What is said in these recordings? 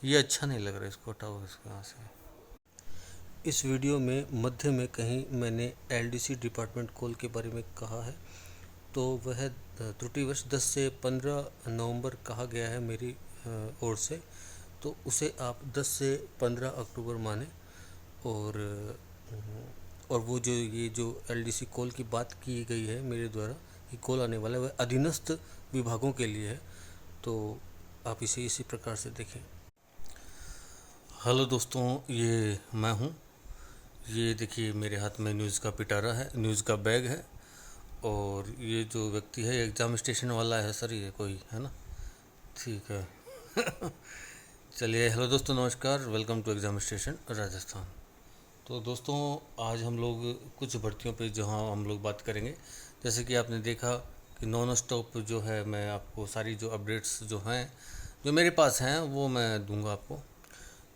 ये अच्छा नहीं लग रहा, इसको हटाओ इसके यहाँ से। इस वीडियो में मध्य में कहीं मैंने एलडीसी डिपार्टमेंट कॉल के बारे में कहा है, तो वह त्रुटिवश 10 से 15 नवंबर कहा गया है मेरी ओर से, तो उसे आप 10 से 15 अक्टूबर माने। और और वो जो ये जो एलडीसी कॉल की बात की गई है मेरे द्वारा, ये कॉल आने वाला है वह अधीनस्थ विभागों के लिए है, तो आप इसे इसी प्रकार से देखें। हेलो दोस्तों, ये मैं हूँ। ये देखिए मेरे हाथ में न्यूज़ का पिटारा है, न्यूज़ का बैग है, और ये जो व्यक्ति है एग्ज़ाम स्टेशन वाला है सर, ये कोई है ना, ठीक है। चलिए, हेलो दोस्तों, नमस्कार, welcome to exam station Rajasthan. तो दोस्तों, आज हम लोग कुछ भर्तियों पे जहाँ हम लोग बात करेंगे। जैसे कि आपने देखा कि नॉन स्टॉप जो है, मैं आपको सारी जो अपडेट्स जो हैं जो मेरे पास हैं वो मैं दूंगा आपको।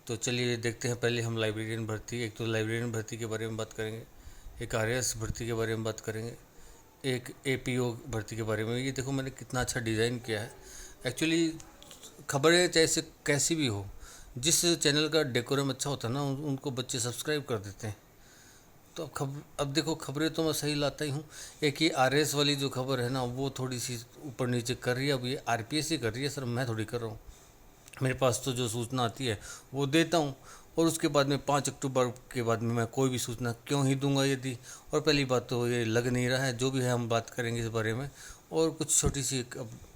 तो चलिए देखते हैं। पहले हम लाइब्रेरियन भर्ती, एक तो लाइब्रेरियन भर्ती के बारे में बात करेंगे, एक आरएएस भर्ती के बारे में बात करेंगे, एक एपीओ भर्ती के बारे में। ये देखो मैंने कितना अच्छा डिज़ाइन किया है। एक्चुअली खबरें चाहे कैसी भी हो, जिस चैनल का डेकोरम अच्छा होता है ना, उनको बच्चे सब्सक्राइब कर देते हैं। तो अब देखो, खबरें तो मैं सही लाता ही हूँ। एक ये आरएस वाली जो खबर है ना, वो थोड़ी सी ऊपर नीचे कर रही है। अब ये आरपीएस ही कर रही है सर, मैं थोड़ी कर रहा हूँ। मेरे पास तो जो सूचना आती है वो देता हूँ, और उसके बाद में 5 अक्टूबर के बाद में मैं कोई भी सूचना क्यों ही दूंगा यदि। और पहली बात तो ये लग नहीं रहा है, जो भी है हम बात करेंगे इस बारे में। और कुछ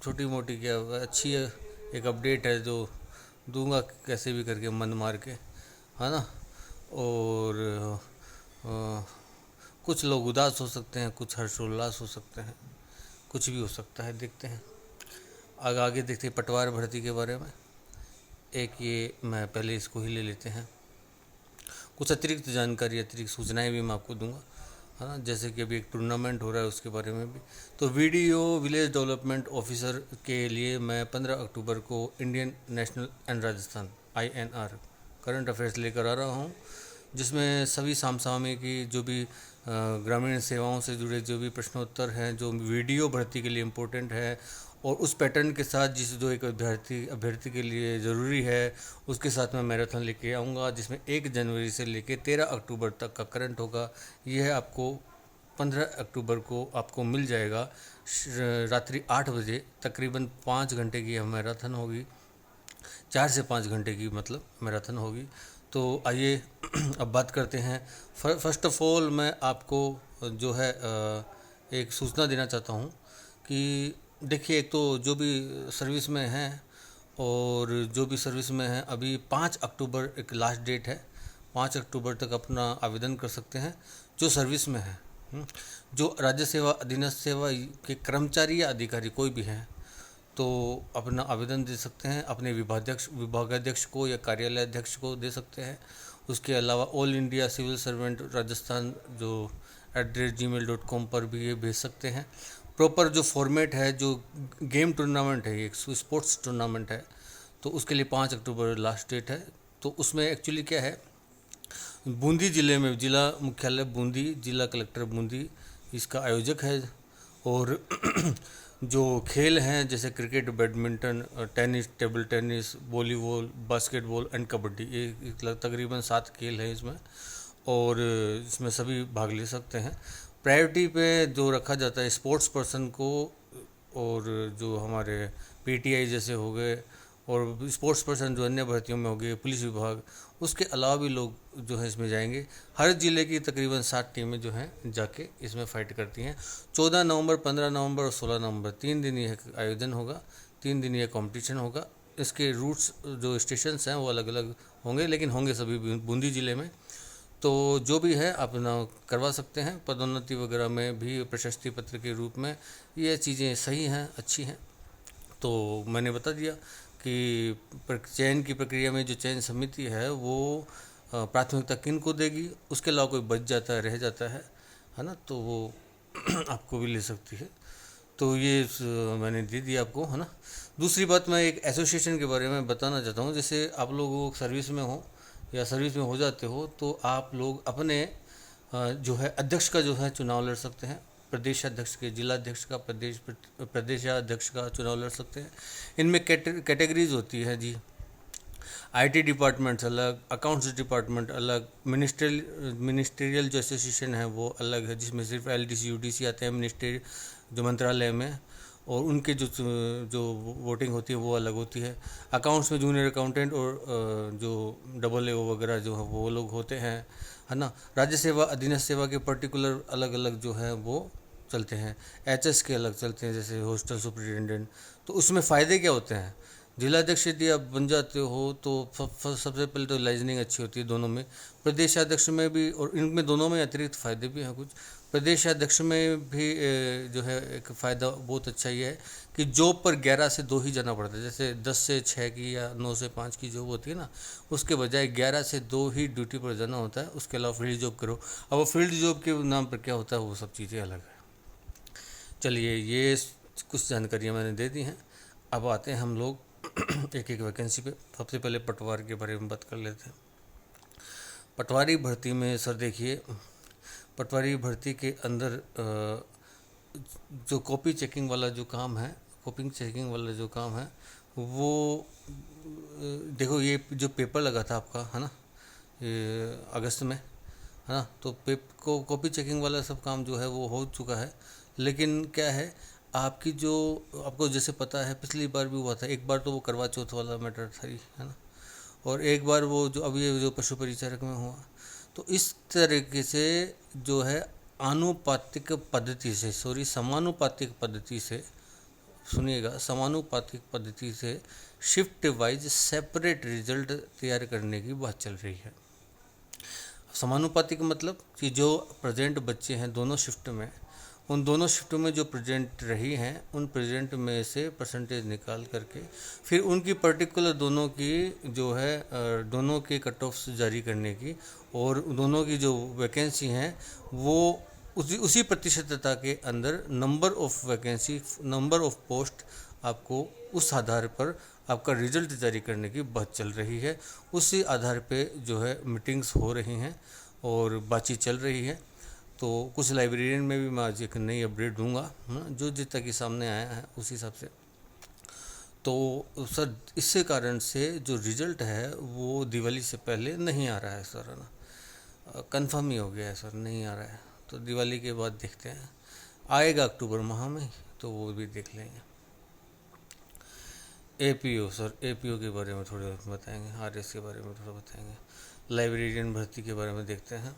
छोटी मोटी क्या अच्छी एक अपडेट है जो दूंगा कैसे भी करके, मन मार के, है ना। और अ, कुछ लोग उदास हो सकते हैं, कुछ हर्षोल्लास हो सकते हैं, कुछ भी हो सकता है, देखते हैं। आगे देखते हैं पटवार भर्ती के बारे में। एक ये मैं पहले इसको ही ले लेते हैं। कुछ अतिरिक्त जानकारी, अतिरिक्त सूचनाएं भी मैं आपको दूंगा, है ना। जैसे कि अभी एक टूर्नामेंट हो रहा है, उसके बारे में भी। तो वीडियो विलेज डेवलपमेंट ऑफिसर के लिए मैं 15 अक्टूबर को Indian national and Rajasthan INR current affairs लेकर आ रहा हूँ, जिसमें सभी समसामयिक जो भी ग्रामीण सेवाओं से जुड़े जो भी प्रश्नोत्तर हैं जो वीडियो भर्ती के लिए इम्पोर्टेंट है, और उस पैटर्न के साथ जिस जो एक अभ्यर्थी के लिए ज़रूरी है, उसके साथ मैं मैराथन लेके आऊँगा, जिसमें 1 जनवरी से लेके 13 अक्टूबर तक का करंट होगा। यह आपको 15 अक्टूबर को आपको मिल जाएगा। रात्रि 8 बजे तकरीबन 5 घंटे की यह मैराथन होगी, 4 से 5 घंटे की मतलब मैराथन होगी। तो आइए अब बात करते हैं। फर्स्ट ऑफ ऑल मैं आपको जो है एक सूचना देना चाहता हूँ कि देखिए, एक तो जो भी सर्विस में हैं, और जो भी सर्विस में हैं, अभी 5 अक्टूबर एक लास्ट डेट है। 5 अक्टूबर तक अपना आवेदन कर सकते हैं जो सर्विस में है। जो राज्य सेवा अधीनस्थ सेवा के कर्मचारी या अधिकारी कोई भी हैं, तो अपना आवेदन दे सकते हैं। अपने विभागाध्यक्ष को या कार्यालय अध्यक्ष को दे सकते हैं। उसके अलावा all India civil servant Rajasthan जो @gmail.com पर भी ये भेज सकते हैं। प्रॉपर जो फॉर्मेट है, जो गेम टूर्नामेंट है, एक स्पोर्ट्स टूर्नामेंट है, तो उसके लिए 5 अक्टूबर लास्ट डेट है। तो उसमें एक्चुअली क्या है, बूंदी ज़िले में, जिला मुख्यालय बूंदी, जिला कलेक्टर बूंदी इसका आयोजक है। और जो खेल हैं जैसे cricket, badminton, tennis, table tennis, volleyball, basketball and kabaddi, ये तकरीबन 7 खेल हैं इसमें, और इसमें सभी भाग ले सकते हैं। प्रायोरिटी पे जो रखा जाता है स्पोर्ट्स पर्सन को, और जो हमारे पीटीआई जैसे हो गए, और स्पोर्ट्स पर्सन जो अन्य भर्तियों में हो गए, पुलिस विभाग, उसके अलावा भी लोग जो है इसमें जाएंगे। हर ज़िले की तकरीबन 7 टीमें जो हैं जाके इसमें फ़ाइट करती हैं। 14 नवंबर, 15 नवंबर और 16 नवंबर 3 दिन यह आयोजन होगा, 3 दिन यह कंपटीशन होगा। इसके रूट्स जो स्टेशंस हैं वो अलग अलग होंगे, लेकिन होंगे सभी बूंदी ज़िले में। तो जो भी है अपना करवा सकते हैं। पदोन्नति वगैरह में भी प्रशस्ति पत्र के रूप में ये चीज़ें सही हैं, अच्छी हैं। तो मैंने बता दिया कि चयन की प्रक्रिया में जो चयन समिति है वो प्राथमिकता किन को देगी। उसके अलावा कोई बच जाता है, रह जाता है ना, तो वो आपको भी ले सकती है। तो ये मैंने दे दिया आपको, है ना। दूसरी बात, मैं एक एसोसिएशन के बारे में बताना चाहता हूँ। जैसे आप लोग सर्विस में हो या सर्विस में हो जाते हो, तो आप लोग अपने जो है अध्यक्ष का जो है चुनाव लड़ सकते हैं। प्रदेशाध्यक्ष के, जिलाध्यक्ष का, प्रदेशाध्यक्ष का चुनाव लड़ सकते हैं। इनमें कैटेगरीज होती है जी। आईटी डिपार्टमेंट्स अलग, अकाउंट्स डिपार्टमेंट अलग, मिनिस्ट्रियल जो एसोसिएशन है वो अलग है, जिसमें सिर्फ एलडीसी यूडीसी आते हैं मिनिस्ट्री जो मंत्रालय में, और उनके जो वोटिंग होती है वो अलग होती है। अकाउंट्स में जूनियर अकाउंटेंट और जो डबल ए वगैरह जो है वो लोग होते हैं, है ना। राज्य सेवा अधीनस्थ सेवा के पर्टिकुलर अलग अलग जो है वो चलते हैं। एचएस के अलग चलते हैं, जैसे हॉस्टल सुपरिटेंडेंट। तो उसमें फ़ायदे क्या होते हैं? जिलाध्यक्ष यदि आप बन जाते हो तो सबसे पहले तो लाइजनिंग अच्छी होती है दोनों में। प्रदेशाध्यक्ष में भी, और इनमें दोनों में अतिरिक्त फ़ायदे भी हैं कुछ। प्रदेशाध्यक्ष में भी जो है एक फ़ायदा बहुत अच्छा ये है कि जॉब पर 11 से 2 ही जाना पड़ता है। जैसे 10 से 6 की या 9 से 5 की जॉब होती है ना, उसके बजाय 11 से 2 ही ड्यूटी पर जाना होता है। उसके अलावा फील्ड जॉब करो। अब वो फील्ड जॉब के नाम पर क्या होता है वो सब चीज़ें अलग है। चलिए, ये कुछ जानकारियाँ मैंने दे दी हैं। अब आते हैं हम लोग एक एक वैकेंसी पे। सबसे पहले पटवार के बारे में बात कर लेते हैं। पटवारी भर्ती में सर देखिए, पटवारी भर्ती के अंदर जो कॉपी चेकिंग वाला जो काम है, कॉपी चेकिंग वाला जो काम है वो देखो, ये जो पेपर लगा था आपका, है ना, ये अगस्त में, है ना, तो कॉपी चेकिंग वाला सब काम जो है वो हो चुका है। लेकिन क्या है, आपकी जो, आपको जैसे पता है पिछली बार भी हुआ था, एक बार तो वो करवा चौथ वाला मैटर था ही, है ना, और एक बार वो जो अभी जो पशु परिचारक में हुआ। तो इस तरीके से जो है आनुपातिक पद्धति से, समानुपातिक पद्धति से, सुनिएगा, समानुपातिक पद्धति से शिफ्ट वाइज सेपरेट रिजल्ट तैयार करने की बात चल रही है। समानुपातिक मतलब कि जो प्रेजेंट बच्चे हैं दोनों शिफ्ट में, उन दोनों शिफ्टों में जो प्रेजेंट रही हैं उन प्रेजेंट में से परसेंटेज निकाल करके फिर उनकी पर्टिकुलर दोनों की जो है दोनों के कट ऑफ्स जारी करने की, और दोनों की जो वैकेंसी हैं वो उसी प्रतिशतता के अंदर number of vacancy, number of post, आपको उस आधार पर आपका रिजल्ट जारी करने की बात चल रही है। उसी आधार पे जो है मीटिंग्स हो रही हैं और बातचीत चल रही है। तो कुछ लाइब्रेरियन में भी मैं आज एक नई अपडेट दूंगा, जो जितना कि सामने आया है उस हिसाब से। तो सर इससे कारण से जो रिजल्ट है वो दिवाली से पहले नहीं आ रहा है सर, है ना, कंफर्म ही हो गया है सर, नहीं आ रहा है। तो दिवाली के बाद देखते हैं, आएगा अक्टूबर माह में तो वो भी देख लेंगे। एपीओ सर, एपीओ के बारे में थोड़ा बताएंगे, आरएस के बारे में थोड़ा बताएंगे। लाइब्रेरियन भर्ती के बारे में देखते हैं।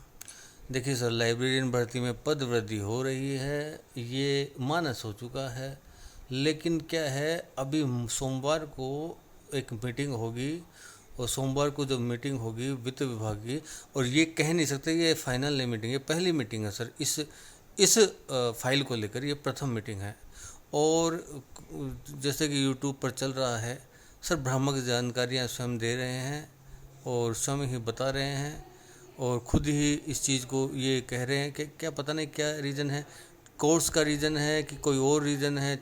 देखिए सर, लाइब्रेरियन भर्ती में पद वृद्धि हो रही है, ये मानस हो चुका है। लेकिन क्या है, अभी सोमवार को एक मीटिंग होगी, और सोमवार को जब मीटिंग होगी वित्त विभाग की, और ये कह नहीं सकते ये फाइनल नहीं मीटिंग, ये पहली मीटिंग है सर इस फाइल को लेकर, ये प्रथम मीटिंग है। और जैसे कि यूट्यूब पर चल रहा है सर, भ्रामक जानकारियाँ स्वयं दे रहे हैं और स्वयं ही बता रहे हैं, और खुद ही इस चीज़ को ये कह रहे हैं कि क्या पता नहीं क्या रीज़न है, कोर्स का रीज़न है कि कोई और रीज़न है,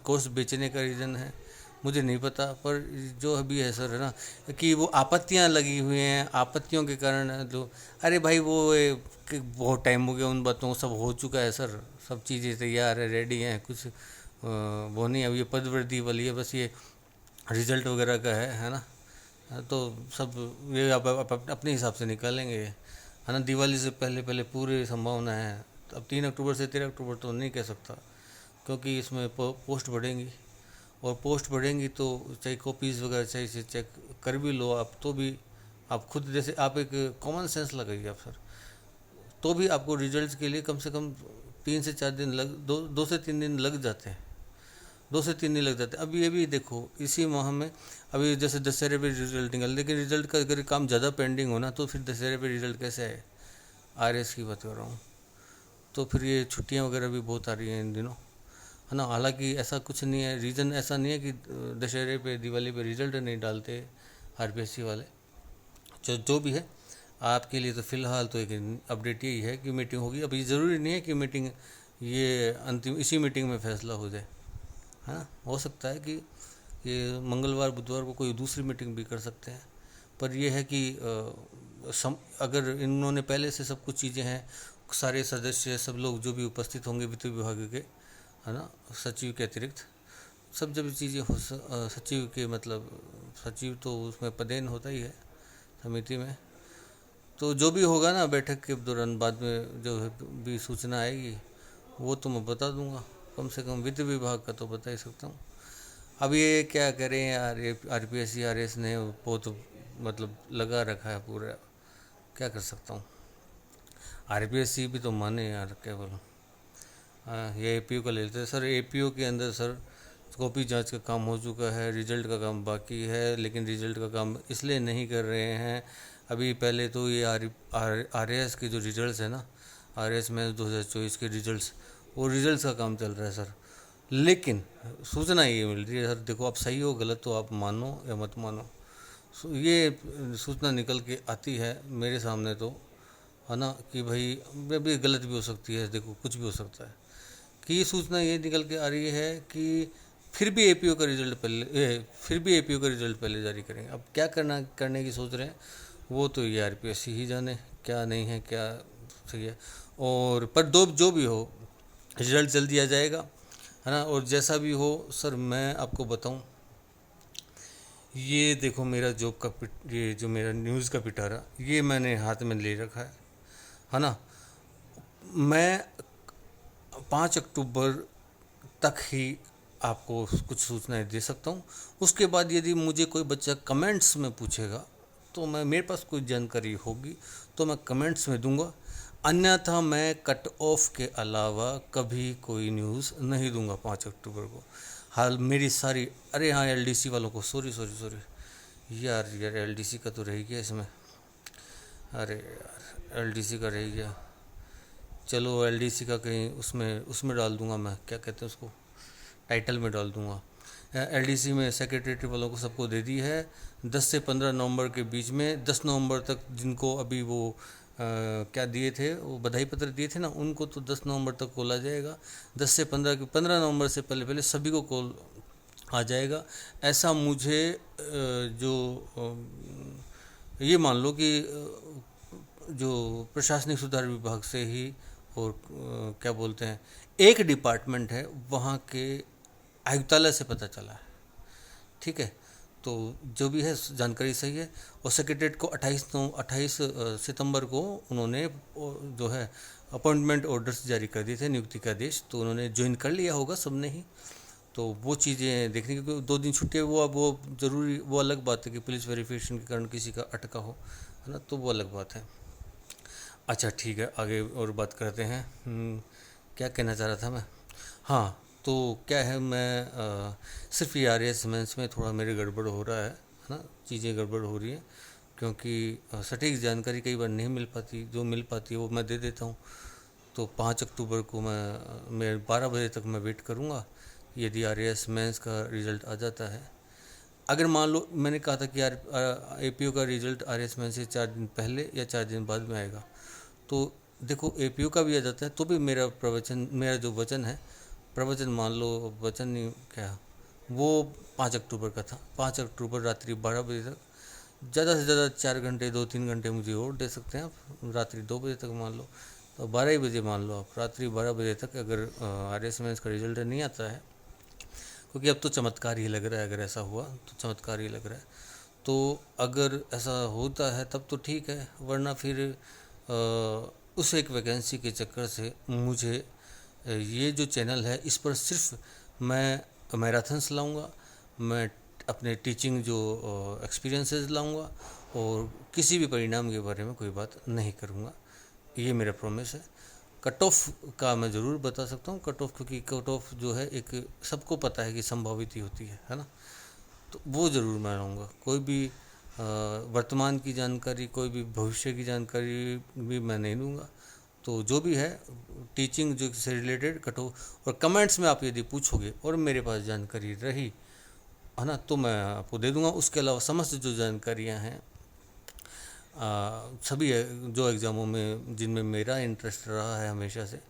कोर्स बेचने का रीज़न है, मुझे नहीं पता। पर जो अभी है सर, है ना, कि वो आपत्तियां लगी हुई हैं, आपत्तियों के कारण जो, अरे भाई वो बहुत टाइम हो गया उन बातों को, सब हो चुका है सर, सब चीज़ें तैयार है, रेडी हैं, कुछ वो नहीं, अब ये पद वृद्धि वाली है, बस ये रिज़ल्ट वगैरह का है ना। तो सब ये आप अपने हिसाब से निकालेंगे, है ना। दिवाली से पहले पहले पूरी संभावना है। अब 3 अक्टूबर से 13 अक्टूबर तो नहीं कह सकता, क्योंकि इसमें पोस्ट बढ़ेंगी, और पोस्ट बढ़ेंगी तो चाहे कॉपीज़ वगैरह चाहे से चेक कर भी लो आप, तो भी आप खुद, जैसे आप एक कॉमन सेंस लगाइए आप सर, तो भी आपको रिजल्ट के लिए कम से कम 3 से 4 दिन दो से 3 दिन लग जाते हैं, 2 से 3 दिन लग जाते हैं। अब ये भी देखो, इसी माह में अभी जैसे दशहरे पे रिजल्ट निकल, लेकिन रिजल्ट का अगर काम ज़्यादा पेंडिंग हो ना तो फिर दशहरे पे रिजल्ट कैसे आए, आरएस की बात कर रहा हूँ। तो फिर ये छुट्टियाँ वगैरह भी बहुत आ रही हैं इन दिनों, है ना। हालांकि ऐसा कुछ नहीं है, रीज़न ऐसा नहीं है कि दशहरे पे दिवाली पे रिजल्ट नहीं डालते आरपीएससी वाले। जो भी है आपके लिए तो फ़िलहाल तो एक अपडेट यही है कि मीटिंग होगी। अभी ज़रूरी नहीं है कि मीटिंग ये अंतिम इसी मीटिंग में फैसला हो जाए, है ना। हो सकता है कि ये मंगलवार बुधवार को कोई दूसरी मीटिंग भी कर सकते हैं। पर यह है कि अगर इन्होंने पहले से सब कुछ चीज़ें हैं, सारे सदस्य सब लोग जो भी उपस्थित होंगे वित्त विभाग के, है ना, सचिव के अतिरिक्त सब जब चीज़ें हो, सचिव के मतलब सचिव तो उसमें पदेन होता ही है समिति में। तो जो भी होगा ना बैठक के दौरान बाद में जो है भी सूचना आएगी वो तो मैं बता दूंगा, कम से कम वित्त विभाग का तो बता ही सकता हूँ। अब ये क्या करें यार, ये RPSC ने बहुत मतलब लगा रखा है पूरा, क्या कर सकता हूँ। RPSC भी तो माने यार, क्या बोलूँ। ये APO का ले लेते हैं सर। APO के अंदर सर कॉपी जांच का काम हो चुका है, रिजल्ट का काम बाकी है, लेकिन रिजल्ट का काम इसलिए नहीं कर रहे हैं अभी। पहले तो ये RAS के जो रिजल्ट्स है ना, RAS में 2024 के रिजल्ट्स, वो रिजल्ट्स का काम चल रहा है सर। लेकिन सूचना ये मिल रही है सर, देखो आप सही हो गलत तो आप मानो या मत मानो, ये सूचना निकल के आती है मेरे सामने तो, है ना, कि भाई भी गलत भी हो सकती है, देखो कुछ भी हो सकता है, कि ये सूचना ये निकल के आ रही है कि फिर भी APO का रिजल्ट पहले जारी करेंगे। अब क्या करने की सोच रहे हैं वो तो ये RPSC ही जाने, क्या नहीं है क्या सही है। और पर जो भी हो रिजल्ट जल्दी आ जाएगा, है ना। और जैसा भी हो सर, मैं आपको बताऊं, ये देखो मेरा ये जो मेरा न्यूज़ का पिटारा ये मैंने हाथ में ले रखा है ना। मैं 5 अक्टूबर तक ही आपको कुछ सूचनाएं दे सकता हूँ। उसके बाद यदि मुझे कोई बच्चा कमेंट्स में पूछेगा तो मेरे पास कोई जानकारी होगी तो मैं कमेंट्स में दूंगा, अन्यथा मैं कट ऑफ के अलावा कभी कोई न्यूज़ नहीं दूंगा 5 अक्टूबर को। हाल मेरी सारी, अरे हाँ LDC वालों को सॉरी यार LDC का तो रह गया इसमें, अरे यार LDC का रह गया, चलो LDC का कहीं उसमें डाल दूंगा मैं, क्या कहते हैं उसको, टाइटल में डाल दूंगा। LDC में सेक्रेटरी वालों को सबको दे दी है 10 से 15 नवंबर के बीच में। 10 नवंबर तक जिनको अभी वो क्या दिए थे, वो बधाई पत्र दिए थे ना, उनको तो 10 नवंबर तक कॉल आ जाएगा। 10 से 15 नवंबर से पहले सभी को कॉल आ जाएगा। ऐसा मुझे जो ये मान लो कि जो प्रशासनिक सुधार विभाग से ही, और क्या बोलते हैं, एक डिपार्टमेंट है वहाँ के आयुक्तालय से पता चला है, ठीक है। तो जो भी है जानकारी सही है। और सेक्रेटरीट को 28 सितंबर को उन्होंने जो है अपॉइंटमेंट ऑर्डर्स जारी कर दिए थे, नियुक्ति का आदेश, तो उन्होंने ज्वाइन कर लिया होगा सबने ही। तो वो चीज़ें देखने की, 2 दिन छुट्टी है वो, अब वो ज़रूरी, वो अलग बात है कि पुलिस वेरिफिकेशन के कारण किसी का अटका हो, है ना, तो वो अलग बात है। अच्छा ठीक है, आगे और बात करते हैं। क्या कहना चाह रहा था मैं, हाँ, तो क्या है, मैं सिर्फ ये RAS मेंस में थोड़ा मेरे गड़बड़ हो रहा है ना, चीज़ें गड़बड़ हो रही हैं, क्योंकि सटीक जानकारी कई बार नहीं मिल पाती, जो मिल पाती है वो मैं दे देता हूँ। तो 5 अक्टूबर को मैं 12 बजे तक मैं वेट करूँगा, यदि RAS मेंस का रिज़ल्ट आ जाता है। अगर मान लो मैंने कहा था कि यार APO का रिज़ल्ट RAS मेंस से 4 दिन पहले या 4 दिन बाद में आएगा, तो देखो APO का भी आ जाता है तो भी मेरा जो वचन है, प्रवचन मान लो, वचन नहीं क्या, वो 5 अक्टूबर का था। 5 अक्टूबर रात्रि 12 बजे तक, ज़्यादा से ज़्यादा 4 घंटे 2-3 घंटे मुझे और दे सकते हैं आप, रात्रि 2 बजे तक मान लो, तो 12 ही बजे मान लो आप, रात्रि 12 बजे तक अगर RAS में इसका रिजल्ट नहीं आता है, क्योंकि अब तो चमत्कार ही लग रहा है, अगर ऐसा हुआ तो चमत्कार ही लग रहा है। तो अगर ऐसा होता है तब तो ठीक है, वरना फिर उस एक वैकेंसी के चक्कर से मुझे ये जो चैनल है इस पर सिर्फ मैं मैराथन्स लाऊंगा, मैं अपने टीचिंग जो एक्सपीरियंसेस लाऊंगा, और किसी भी परिणाम के बारे में कोई बात नहीं करूंगा, ये मेरा प्रॉमिस है। कट ऑफ का मैं ज़रूर बता सकता हूँ, कट ऑफ, क्योंकि कट ऑफ जो है एक सबको पता है कि संभावित ही होती है ना, तो वो ज़रूर मैं लाऊंगा। कोई भी वर्तमान की जानकारी, कोई भी भविष्य की जानकारी भी मैं नहीं दूंगा। तो जो भी है टीचिंग जो से रिलेटेड कट ऑफ, और कमेंट्स में आप यदि पूछोगे और मेरे पास जानकारी रही, है ना, तो मैं आपको दे दूंगा। उसके अलावा समस्त जो जानकारियाँ हैं सभी जो एग्ज़ामों में जिनमें मेरा इंटरेस्ट रहा है हमेशा से,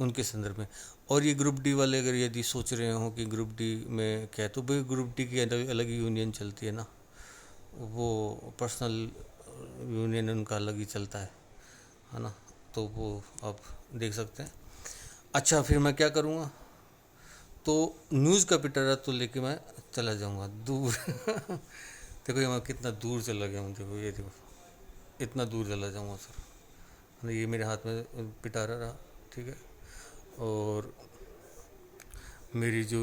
उनके संदर्भ में। और ये ग्रुप डी वाले अगर यदि सोच रहे हो कि ग्रुप डी में क्या है, तो भाई ग्रुप डी की अलग ही यूनियन चलती है ना, वो पर्सनल यूनियन उनका अलग ही चलता है ना, तो वो आप देख सकते हैं। अच्छा फिर मैं क्या करूँगा, तो न्यूज़ का पिटारा तो लेके मैं चला जाऊंगा दूर। देखो ये मैं कितना दूर चला गया हूँ, देखो ये देखो इतना दूर चला जाऊंगा सर। ये मेरे हाथ में पिटारा रहा, ठीक है। और मेरी जो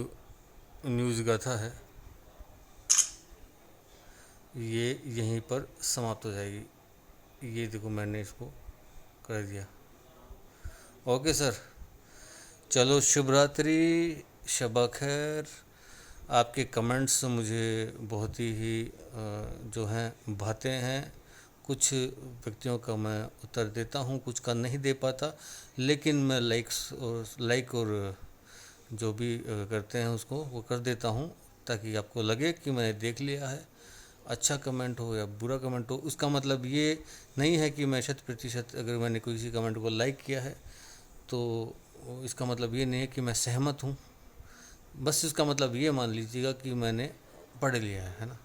न्यूज़ गाथा है ये यहीं पर समाप्त हो जाएगी। ये देखो मैंने इसको कर दिया। ओके सर, चलो शुभ रात्रि, शबा खैर। आपके कमेंट्स मुझे बहुत ही जो हैं भाते हैं। कुछ व्यक्तियों का मैं उत्तर देता हूँ, कुछ का नहीं दे पाता, लेकिन मैं लाइक और जो भी करते हैं उसको वो कर देता हूँ, ताकि आपको लगे कि मैंने देख लिया है। अच्छा कमेंट हो या बुरा कमेंट हो, उसका मतलब ये नहीं है कि मैं 100% अगर मैंने किसी कमेंट को लाइक किया है तो इसका मतलब ये नहीं है कि मैं सहमत हूँ। बस इसका मतलब ये मान लीजिएगा कि मैंने पढ़ लिया है ना।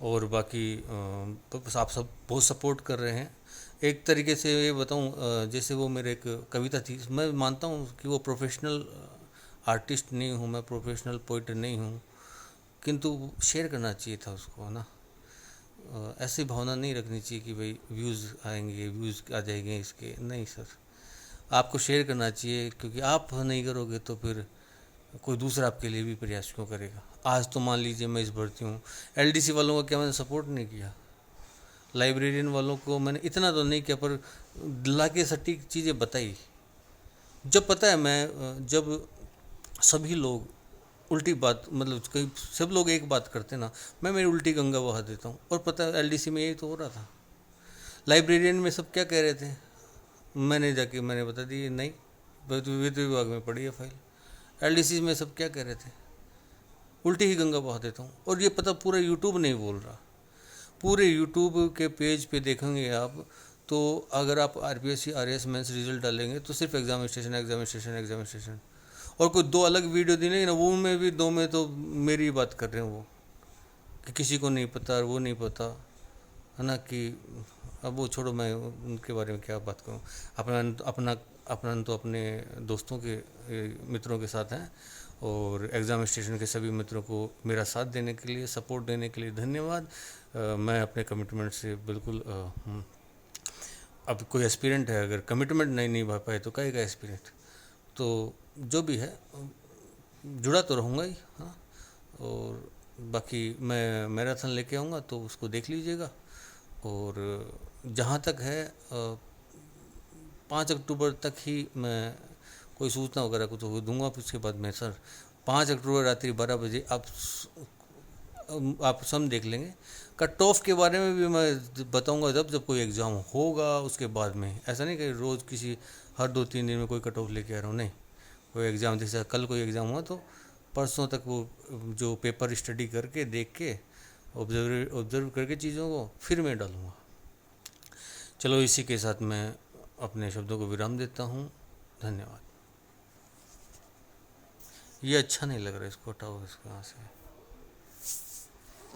और बाकी बस आप सब बहुत सपोर्ट कर रहे हैं। एक तरीके से ये बताऊं, जैसे वो मेरे एक कविता थी, मैं मानता हूँ कि वो प्रोफेशनल आर्टिस्ट नहीं हूँ, मैं प्रोफेशनल पोइट नहीं हूँ, किंतु शेयर करना चाहिए था उसको, है ना। ऐसी भावना नहीं रखनी चाहिए कि भाई व्यूज़ आएंगे, व्यूज़ आ जाएंगे इसके, नहीं सर। आपको शेयर करना चाहिए, क्योंकि आप नहीं करोगे तो फिर कोई दूसरा आपके लिए भी प्रयास क्यों करेगा। आज तो मान लीजिए मैं इस भर्ती हूँ, एलडीसी वालों का क्या मैंने सपोर्ट नहीं किया, लाइब्रेरियन वालों को मैंने इतना तो नहीं किया, पर ला के सटीक चीज़ें बताई। जब पता है मैं जब सभी लोग उल्टी बात, मतलब कई सब लोग एक बात करते ना, मैं मेरी उल्टी गंगा बहा देता हूँ। और पता है एलडीसी में यही तो हो रहा था। लाइब्रेरियन में सब क्या कह रहे थे, मैंने बता दी नहीं, वित्त विभाग में पड़ी है फाइल। एलडीसी में सब क्या कह रहे थे, उल्टी ही गंगा बहा देता हूँ। और ये पता पूरा यूट्यूब नहीं बोल रहा, पूरे यूट्यूब के पेज पे देखेंगे आप तो, अगर आप आरपीएससी आरएएस मेंस रिजल्ट डालेंगे तो सिर्फ एग्जामिनेशन, और कोई दो अलग वीडियो दी नहीं ना, वो में भी दो में तो मेरी बात कर रहे हैं वो, कि किसी को नहीं पता और वो नहीं पता, है ना। कि अब वो छोड़ो, मैं उनके बारे में क्या बात करूँ। अपना तो अपने दोस्तों के मित्रों के साथ हैं, और एग्ज़ाम स्टेशन के सभी मित्रों को मेरा साथ देने के लिए, सपोर्ट देने के लिए धन्यवाद। मैं अपने कमिटमेंट से बिल्कुल अब कोई एस्पिरेंट है, अगर कमिटमेंट नहीं निभा पाए तो कहेगा एस्पिरेंट, तो जो भी है जुड़ा तो रहूँगा ही, हाँ। और बाकी मैं मैराथन लेके आऊँगा तो उसको देख लीजिएगा। और जहाँ तक है 5 अक्टूबर तक ही मैं कोई सूचना वगैरह को तो दूंगा, उसके बाद मैं सर 5 अक्टूबर रात्रि 12 बजे आप सब देख लेंगे। कट ऑफ के बारे में भी मैं बताऊंगा जब कोई एग्ज़ाम होगा उसके बाद में। ऐसा नहीं कि रोज़ किसी हर 2-3 दिन में कोई कट ऑफ लेके आ रहा हूँ, नहीं। कोई एग्ज़ाम, जैसे कल कोई एग्ज़ाम हुआ तो परसों तक वो जो पेपर स्टडी करके देख के ऑब्जर्व करके चीज़ों को फिर मैं डालूँगा। चलो इसी के साथ मैं अपने शब्दों को विराम देता हूँ। धन्यवाद। ये अच्छा नहीं लग रहा, इसको हटाओ इसको यहाँ से।